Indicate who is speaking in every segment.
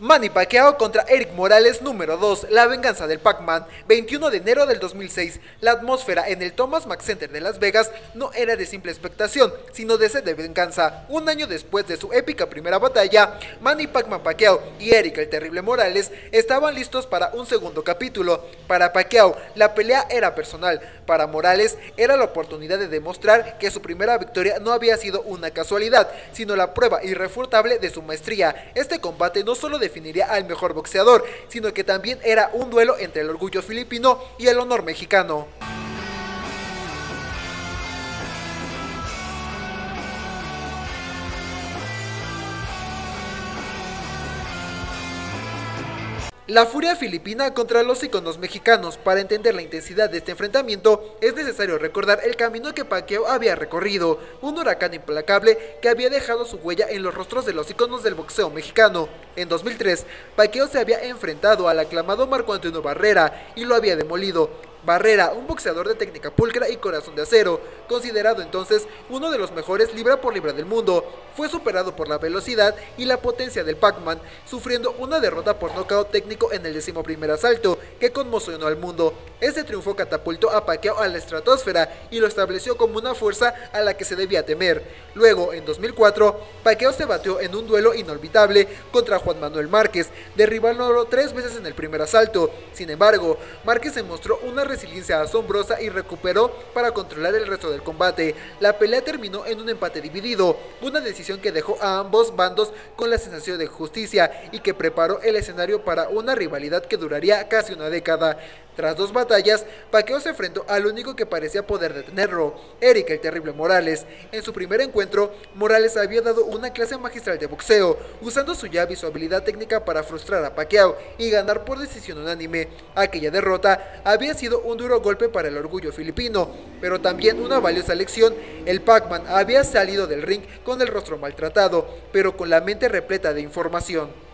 Speaker 1: Manny Pacquiao contra Erik Morales número 2, la venganza del Pac-Man, 21 de enero del 2006. La atmósfera en el Thomas Mack Center de Las Vegas no era de simple expectación, sino de sed de venganza. Un año después de su épica primera batalla, Manny Pac-Man Pacquiao y Erik el Terrible Morales estaban listos para un segundo capítulo. Para Pacquiao, la pelea era personal. Para Morales, era la oportunidad de demostrar que su primera victoria no había sido una casualidad, sino la prueba irrefutable de su maestría. Este combate no solo definiría al mejor boxeador, sino que también era un duelo entre el orgullo filipino y el honor mexicano. La furia filipina contra los íconos mexicanos. Para entender la intensidad de este enfrentamiento, es necesario recordar el camino que Pacquiao había recorrido, un huracán implacable que había dejado su huella en los rostros de los íconos del boxeo mexicano. En 2003, Pacquiao se había enfrentado al aclamado Marco Antonio Barrera y lo había demolido. Barrera, un boxeador de técnica pulcra y corazón de acero, considerado entonces uno de los mejores libra por libra del mundo, fue superado por la velocidad y la potencia del Pac-Man, sufriendo una derrota por nocaut técnico en el 11º asalto, que conmocionó al mundo. Este triunfo catapultó a Pacquiao a la estratosfera y lo estableció como una fuerza a la que se debía temer. Luego, en 2004, Pacquiao se batió en un duelo inolvidable contra Juan Manuel Márquez, derribándolo 3 veces en el primer asalto. Sin embargo, Márquez se mostró una resiliencia asombrosa y recuperó para controlar el resto del combate. La pelea terminó en un empate dividido, una decisión que dejó a ambos bandos con la sensación de justicia y que preparó el escenario para una rivalidad que duraría casi una década. Tras 2 batallas, Pacquiao se enfrentó al único que parecía poder detenerlo, Erik el Terrible Morales. En su primer encuentro, Morales había dado una clase magistral de boxeo, usando su llave y su habilidad técnica para frustrar a Pacquiao y ganar por decisión unánime. Aquella derrota había sido un duro golpe para el orgullo filipino, pero también una valiosa lección. El Pac-Man había salido del ring con el rostro maltratado, pero con la mente repleta de información.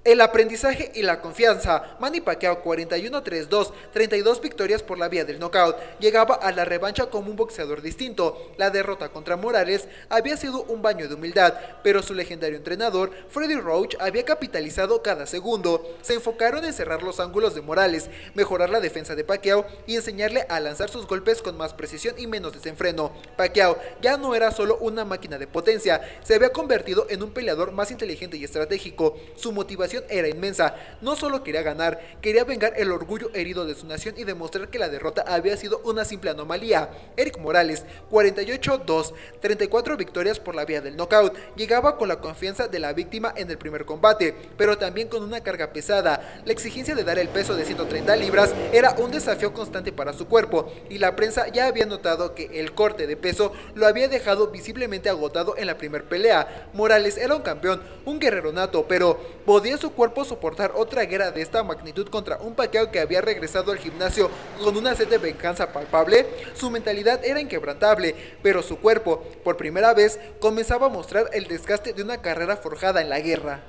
Speaker 1: El aprendizaje y la confianza. Manny Pacquiao, 41-3-2, 32 victorias por la vía del knockout, llegaba a la revancha como un boxeador distinto. La derrota contra Morales había sido un baño de humildad, pero su legendario entrenador, Freddie Roach, había capitalizado cada segundo. Se enfocaron en cerrar los ángulos de Morales, mejorar la defensa de Pacquiao y enseñarle a lanzar sus golpes con más precisión y menos desenfreno. Pacquiao ya no era solo una máquina de potencia, se había convertido en un peleador más inteligente y estratégico. Su motivación era inmensa, no solo quería ganar, quería vengar el orgullo herido de su nación y demostrar que la derrota había sido una simple anomalía. Erik Morales, 48-2, 34 victorias por la vía del knockout, llegaba con la confianza de la víctima en el primer combate, pero también con una carga pesada. La exigencia de dar el peso de 130 libras era un desafío constante para su cuerpo, y la prensa ya había notado que el corte de peso lo había dejado visiblemente agotado en la primera pelea. Morales era un campeón, un guerrero nato, pero ¿podía su cuerpo soportar otra guerra de esta magnitud contra un Pacquiao que había regresado al gimnasio con una sed de venganza palpable? Su mentalidad era inquebrantable, pero su cuerpo, por primera vez, comenzaba a mostrar el desgaste de una carrera forjada en la guerra.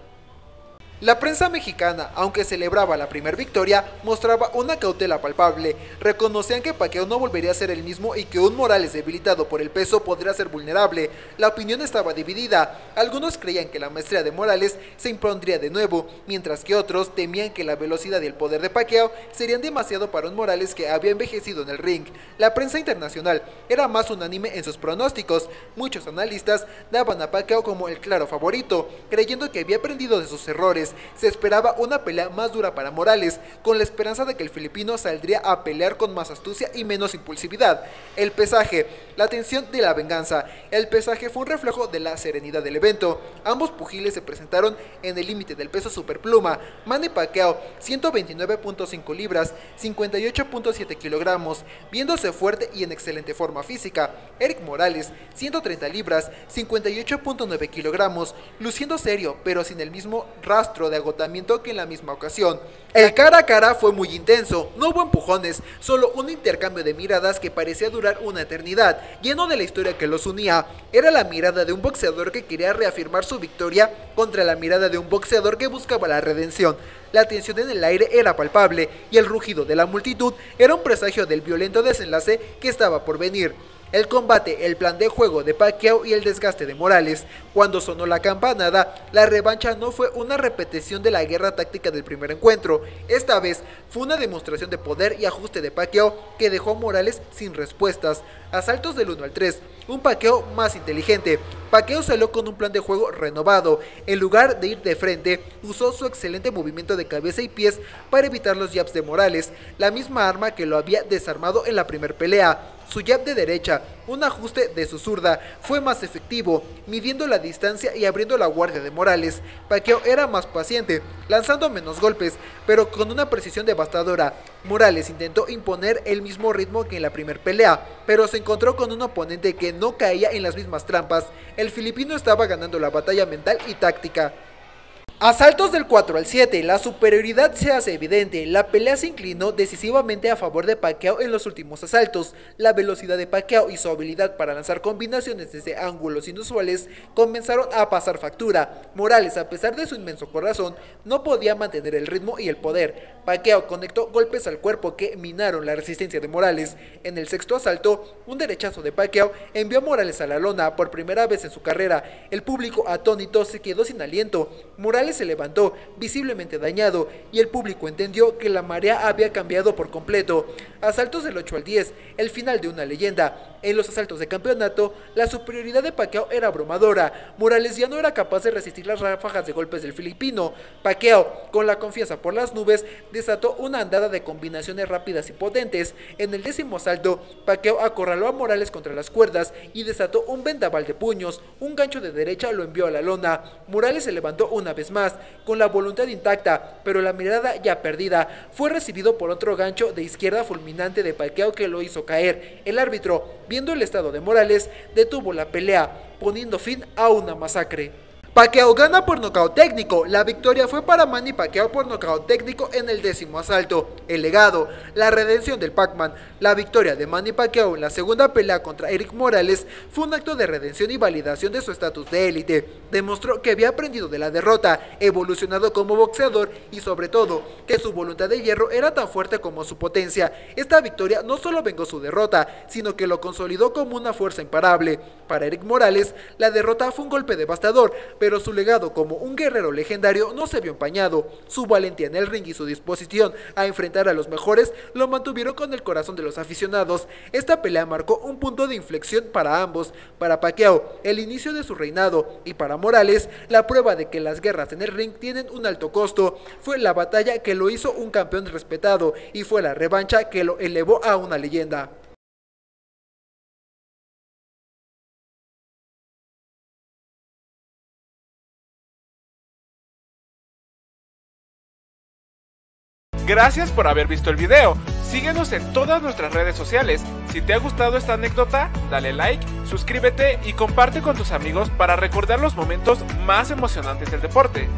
Speaker 1: La prensa mexicana, aunque celebraba la primera victoria, mostraba una cautela palpable. Reconocían que Pacquiao no volvería a ser el mismo y que un Morales debilitado por el peso podría ser vulnerable. La opinión estaba dividida. Algunos creían que la maestría de Morales se impondría de nuevo, mientras que otros temían que la velocidad y el poder de Pacquiao serían demasiado para un Morales que había envejecido en el ring. La prensa internacional era más unánime en sus pronósticos. Muchos analistas daban a Pacquiao como el claro favorito, creyendo que había aprendido de sus errores. Se esperaba una pelea más dura para Morales, con la esperanza de que el filipino saldría a pelear con más astucia y menos impulsividad. El pesaje, la tensión de la venganza. El pesaje fue un reflejo de la serenidad del evento. Ambos pugiles se presentaron en el límite del peso superpluma. Manny Pacquiao, 129.5 libras, 58.7 kilogramos, viéndose fuerte y en excelente forma física. Erik Morales, 130 libras, 58.9 kilogramos, luciendo serio, pero sin el mismo rastro de agotamiento que en la misma ocasión. El cara a cara fue muy intenso, no hubo empujones, solo un intercambio de miradas que parecía durar una eternidad, lleno de la historia que los unía. Era la mirada de un boxeador que quería reafirmar su victoria contra la mirada de un boxeador que buscaba la redención. La tensión en el aire era palpable y el rugido de la multitud era un presagio del violento desenlace que estaba por venir. El combate, el plan de juego de Pacquiao y el desgaste de Morales. Cuando sonó la campanada, la revancha no fue una repetición de la guerra táctica del primer encuentro. Esta vez fue una demostración de poder y ajuste de Pacquiao que dejó a Morales sin respuestas. Asaltos del 1 al 3, un Pacquiao más inteligente. Pacquiao salió con un plan de juego renovado. En lugar de ir de frente, usó su excelente movimiento de cabeza y pies para evitar los jabs de Morales, la misma arma que lo había desarmado en la primera pelea. Su jab de derecha, un ajuste de su zurda, fue más efectivo, midiendo la distancia y abriendo la guardia de Morales. Pacquiao era más paciente, lanzando menos golpes, pero con una precisión devastadora. Morales intentó imponer el mismo ritmo que en la primera pelea, pero se encontró con un oponente que no caía en las mismas trampas. El filipino estaba ganando la batalla mental y táctica. Asaltos del 4 al 7, la superioridad se hace evidente, la pelea se inclinó decisivamente a favor de Pacquiao en los últimos asaltos. La velocidad de Pacquiao y su habilidad para lanzar combinaciones desde ángulos inusuales comenzaron a pasar factura. Morales, a pesar de su inmenso corazón, no podía mantener el ritmo y el poder. Pacquiao conectó golpes al cuerpo que minaron la resistencia de Morales. En el sexto asalto, un derechazo de Pacquiao envió a Morales a la lona por primera vez en su carrera. El público atónito se quedó sin aliento. Morales se levantó, visiblemente dañado, y el público entendió que la marea había cambiado por completo. Asaltos del 8 al 10, el final de una leyenda. En los asaltos de campeonato, la superioridad de Pacquiao era abrumadora. Morales ya no era capaz de resistir las ráfagas de golpes del filipino. Pacquiao, con la confianza por las nubes, desató una andada de combinaciones rápidas y potentes. En el décimo asalto, Pacquiao acorraló a Morales contra las cuerdas y desató un vendaval de puños. Un gancho de derecha lo envió a la lona. Morales se levantó una vez más, con la voluntad intacta, pero la mirada ya perdida. Fue recibido por otro gancho de izquierda fulminante de Pacquiao que lo hizo caer. El árbitro, viendo el estado de Morales, detuvo la pelea, poniendo fin a una masacre. Pacquiao gana por nocaut técnico. La victoria fue para Manny Pacquiao por nocaut técnico en el décimo asalto. El legado, la redención del Pac-Man. La victoria de Manny Pacquiao en la segunda pelea contra Eric Morales fue un acto de redención y validación de su estatus de élite. Demostró que había aprendido de la derrota, evolucionado como boxeador y sobre todo, que su voluntad de hierro era tan fuerte como su potencia. Esta victoria no solo vengó su derrota, sino que lo consolidó como una fuerza imparable. Para Eric Morales, la derrota fue un golpe devastador, pero su legado como un guerrero legendario no se vio empañado. Su valentía en el ring y su disposición a enfrentar a los mejores lo mantuvieron con el corazón de los aficionados. Esta pelea marcó un punto de inflexión para ambos. Para Pacquiao, el inicio de su reinado, y para Morales, la prueba de que las guerras en el ring tienen un alto costo. Fue la batalla que lo hizo un campeón respetado y fue la revancha que lo elevó a una leyenda.
Speaker 2: Gracias por haber visto el video. Síguenos en todas nuestras redes sociales. Si te ha gustado esta anécdota, dale like, suscríbete y comparte con tus amigos para recordar los momentos más emocionantes del deporte.